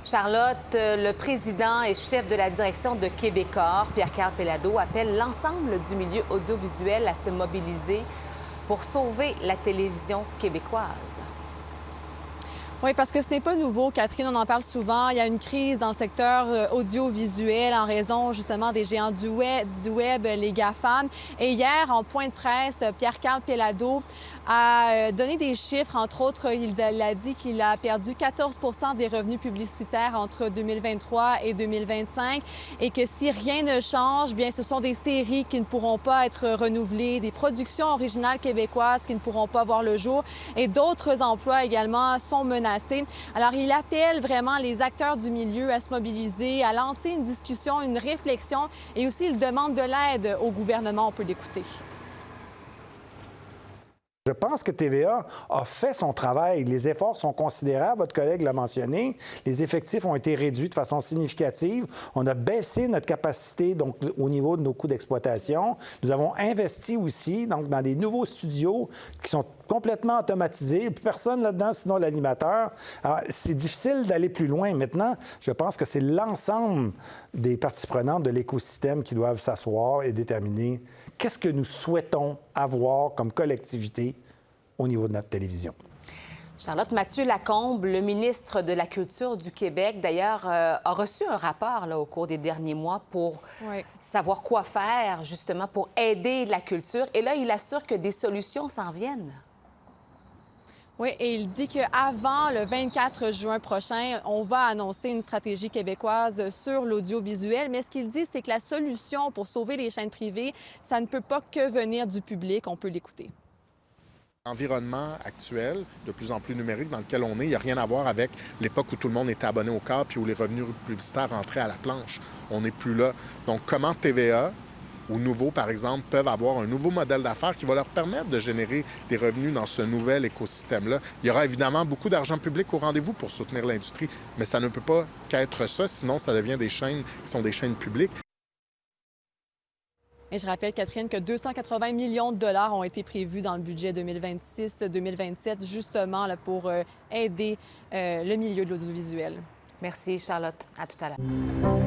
Charlotte, le président et chef de la direction de Québecor, Pierre-Carl Péladeau, appelle l'ensemble du milieu audiovisuel à se mobiliser pour sauver la télévision québécoise. Oui, parce que ce n'est pas nouveau, Catherine, on en parle souvent. Il y a une crise dans le secteur audiovisuel en raison justement des géants du web, les GAFAM. Et hier, en point de presse, Pierre-Carl Péladeau a donné des chiffres. Entre autres, il a dit qu'il a perdu 14 des revenus publicitaires entre 2023 et 2025 et que si rien ne change, bien, ce sont des séries qui ne pourront pas être renouvelées, des productions originales québécoises qui ne pourront pas voir le jour et d'autres emplois également sont menacés. Alors, il appelle vraiment les acteurs du milieu à se mobiliser, à lancer une discussion, une réflexion et aussi il demande de l'aide au gouvernement. On peut l'écouter. Je pense que TVA a fait son travail. Les efforts sont considérables. Votre collègue l'a mentionné. Les effectifs ont été réduits de façon significative. On a baissé notre capacité donc, au niveau de nos coûts d'exploitation. Nous avons investi aussi donc, dans des nouveaux studios qui sont complètement automatisés. Plus personne là-dedans, sinon l'animateur. Alors, c'est difficile d'aller plus loin. Maintenant, je pense que c'est l'ensemble des parties prenantes de l'écosystème qui doivent s'asseoir et déterminer qu'est-ce que nous souhaitons avoir comme collectivité au niveau de notre télévision. Charlotte, Mathieu Lacombe, le ministre de la Culture du Québec, d'ailleurs, a reçu un rapport là, au cours des derniers mois pour savoir quoi faire, justement, pour aider la culture. Et là, il assure que des solutions s'en viennent. Oui, et il dit qu'avant le 24 juin prochain, on va annoncer une stratégie québécoise sur l'audiovisuel. Mais ce qu'il dit, c'est que la solution pour sauver les chaînes privées, ça ne peut pas que venir du public. On peut l'écouter. L'environnement actuel, de plus en plus numérique dans lequel on est, il n'y a rien à voir avec l'époque où tout le monde était abonné au câble puis où les revenus publicitaires rentraient à la planche. On n'est plus là. Donc, comment TVA ou Nouveau, par exemple, peuvent avoir un nouveau modèle d'affaires qui va leur permettre de générer des revenus dans ce nouvel écosystème-là. Il y aura évidemment beaucoup d'argent public au rendez-vous pour soutenir l'industrie, mais ça ne peut pas qu'être ça, sinon ça devient des chaînes qui sont des chaînes publiques. Et je rappelle, Catherine, que 280 millions de dollars ont été prévus dans le budget 2026-2027, justement là, pour aider le milieu de l'audiovisuel. Merci, Charlotte. À tout à l'heure.